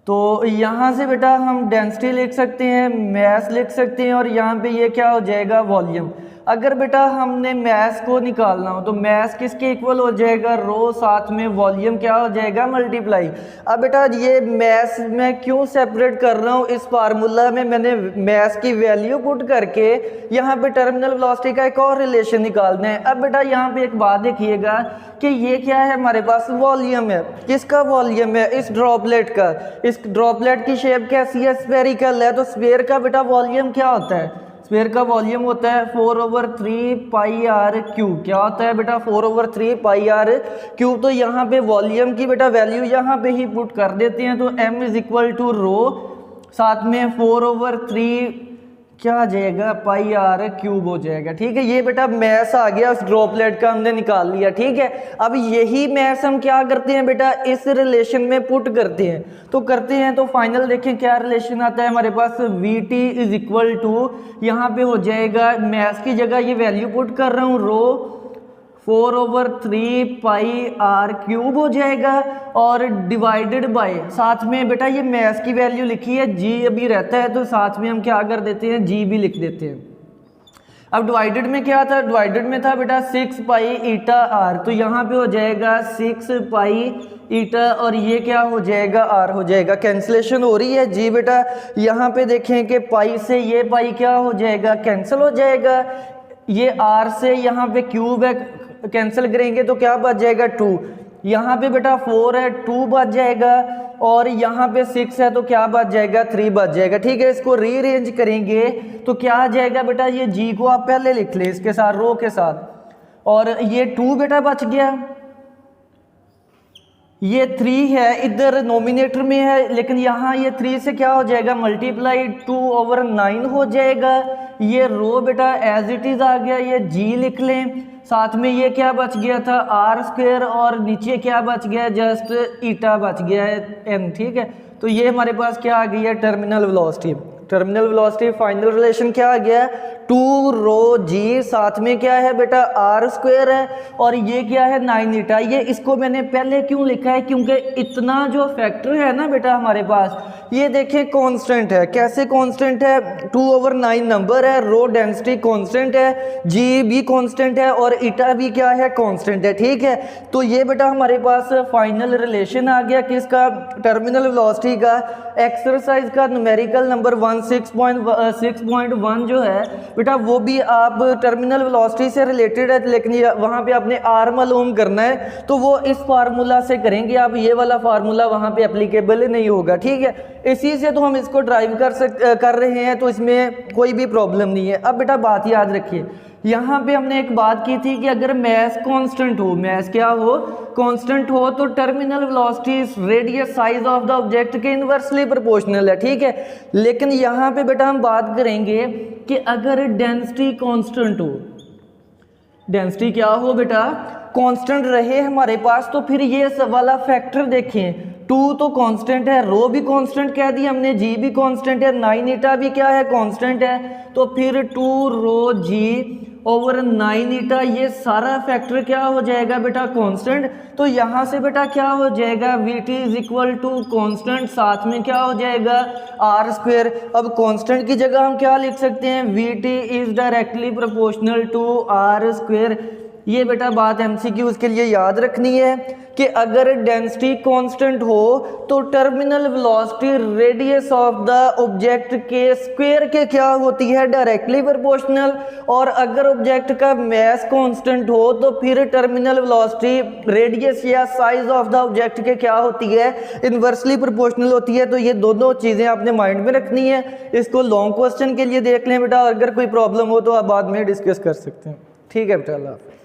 तो यहाँ से बेटा हम डेंसिटी लिख सकते हैं, मैस लिख सकते हैं, और यहाँ पे ये क्या हो जाएगा, वॉल्यूम। अगर बेटा हमने मैस को निकालना हो तो मैस किसके इक्वल हो जाएगा, रो साथ में वॉल्यूम क्या हो जाएगा, मल्टीप्लाई। अब बेटा ये मैस मैं क्यों सेपरेट कर रहा हूँ, इस फार्मूला में मैंने मैस की वैल्यू पुट करके यहाँ पे टर्मिनल वेलोसिटी का एक और रिलेशन निकालना है। अब बेटा यहाँ पे एक बात देखिएगा कि ये क्या है, हमारे पास वॉल्यूम है। किसका वॉल्यूम है, इस ड्रॉपलेट का। इस ड्रॉपलेट की शेप कैसी है, स्फेरिकल है। तो स्फेयर का बेटा वॉल्यूम क्या होता है, स्फेयर का वॉल्यूम होता है 4/3 पाई आर क्यूब। क्या होता है बेटा, 4/3 पाई आर क्यूब। तो यहाँ पे वॉल्यूम की बेटा वैल्यू यहाँ पे ही पुट कर देते हैं। तो m इज इक्वल टू रो साथ में 4/3 क्या आ जाएगा, पाई आर क्यूब हो जाएगा। ठीक है, ये बेटा मैस आ गया, उस ड्रॉपलेट का हमने निकाल लिया। ठीक है, अब यही मैस हम क्या करते हैं बेटा, इस रिलेशन में पुट करते हैं। तो करते हैं तो फाइनल देखें क्या रिलेशन आता है हमारे पास, v T is equal to, यहाँ पे हो जाएगा मैस की जगह ये वैल्यू पुट कर रहा हूँ, रो 4/3 पाई आर क्यूब हो जाएगा और डिवाइडेड बाय, साथ में बेटा ये मैस की वैल्यू लिखी है, जी अभी रहता है तो साथ में हम क्या कर देते हैं, जी भी लिख देते हैं। अब डिवाइडेड में क्या था, डिवाइडेड में था बेटा 6 पाई ईटा आर। तो यहाँ पे हो जाएगा 6 पाई ईटा और ये क्या हो जाएगा, आर हो जाएगा। कैंसिलेशन हो रही है जी बेटा, यहाँ पे देखें कि पाई से ये पाई क्या हो जाएगा, कैंसिल हो जाएगा। ये आर से यहाँ पे क्यूब है, कैंसिल करेंगे तो क्या बच जाएगा, 2। यहाँ पे बेटा 4 है, 2 बच जाएगा और यहाँ पे 6 है तो क्या बच जाएगा, 3 बच जाएगा। ठीक है, इसको रीअरेंज करेंगे तो क्या आ जाएगा बेटा, ये जी को आप पहले लिख लें इसके साथ, रो के साथ, और ये 2 बेटा बच गया। ये 3 है इधर नोमिनेटर में है, लेकिन यहाँ ये 3 से क्या हो जाएगा, मल्टीप्लाई 2/9 हो जाएगा। ये रो बेटा एज इट इज आ गया, ये जी लिख लें, साथ में ये क्या बच गया था, आर स्क्वायर, और नीचे क्या बच गया, जस्ट ईटा बच गया है एन। ठीक है, तो ये हमारे पास क्या आ गई है, terminal velocity. Terminal velocity final relation क्या आ गया, 2 रो जी, साथ में क्या है बेटा, आर स्क्वायर है, और ये क्या है, 9 ईटा। ये इसको मैंने पहले क्यों लिखा है, क्योंकि इतना जो फैक्टर है ना बेटा हमारे पास, ये देखें कांस्टेंट है। कैसे कांस्टेंट है, 2/9 नंबर है, रो डेंसिटी कांस्टेंट है, जी भी कांस्टेंट है और ईटा भी क्या है, कांस्टेंट है। ठीक है, तो ये बेटा हमारे पास फाइनल रिलेशन आ गया किसका, टर्मिनल वेलोसिटी का। एक्सरसाइज का न्यूमेरिकल नंबर 6.1 जो है बेटा, वो भी आप टर्मिनल वेलोसिटी से रिलेटेड है, लेकिन वहाँ पे आपने आर मालूम करना है, तो वो इस फार्मूला से करेंगे आप, ये वाला फार्मूला वहाँ पे एप्लीकेबल नहीं होगा। ठीक है, इसी से तो हम इसको ड्राइव कर रहे हैं, तो इसमें कोई भी प्रॉब्लम नहीं है। अब बेटा बात याद रखिए, यहाँ पे हमने एक बात की थी कि अगर मैस कांस्टेंट हो, मैस क्या हो, कांस्टेंट हो, तो terminal velocity radius size of the object के इनवर्सली प्रोपोर्शनल है। ठीक है, लेकिन यहाँ पे बेटा हम बात करेंगे कि अगर डेंसिटी कांस्टेंट हो, डेंसिटी क्या हो बेटा, कांस्टेंट रहे हमारे पास, तो फिर ये वाला फैक्टर देखें, 2 तो कांस्टेंट है, रो भी कांस्टेंट कह दी हमने, जी भी कांस्टेंट है, 9 ईटा भी क्या है, कांस्टेंट है। तो फिर 2 रो जी ओवर 9 ईटा, ये सारा फैक्टर क्या हो जाएगा बेटा, कांस्टेंट। तो यहाँ से बेटा क्या हो जाएगा, V T is equal to constant, साथ में क्या हो जाएगा, आर स्क्वायर। अब कांस्टेंट की जगह हम क्या लिख सकते हैं, V T is directly proportional to R square. ये बेटा बात एमसीक्यूज के लिए याद रखनी है कि अगर डेंसिटी कांस्टेंट हो तो terminal velocity radius of the object के स्क्वायर के क्या होती है, डायरेक्टली प्रोपोर्शनल। और अगर ऑब्जेक्ट का मास कांस्टेंट हो तो फिर टर्मिनल वेलोसिटी रेडियस या साइज ऑफ द ऑब्जेक्ट के क्या होती है, इनवर्सली प्रोपोर्शनल होती है। तो ये दोनों चीज़ें आपने माइंड में रखनी है। इसको लॉन्ग क्वेश्चन के लिए देख लें बेटा, अगर कोई प्रॉब्लम हो तो आप बाद में डिस्कस कर सकते हैं। ठीक है बेटा, अल्लाह हाफ़िज़।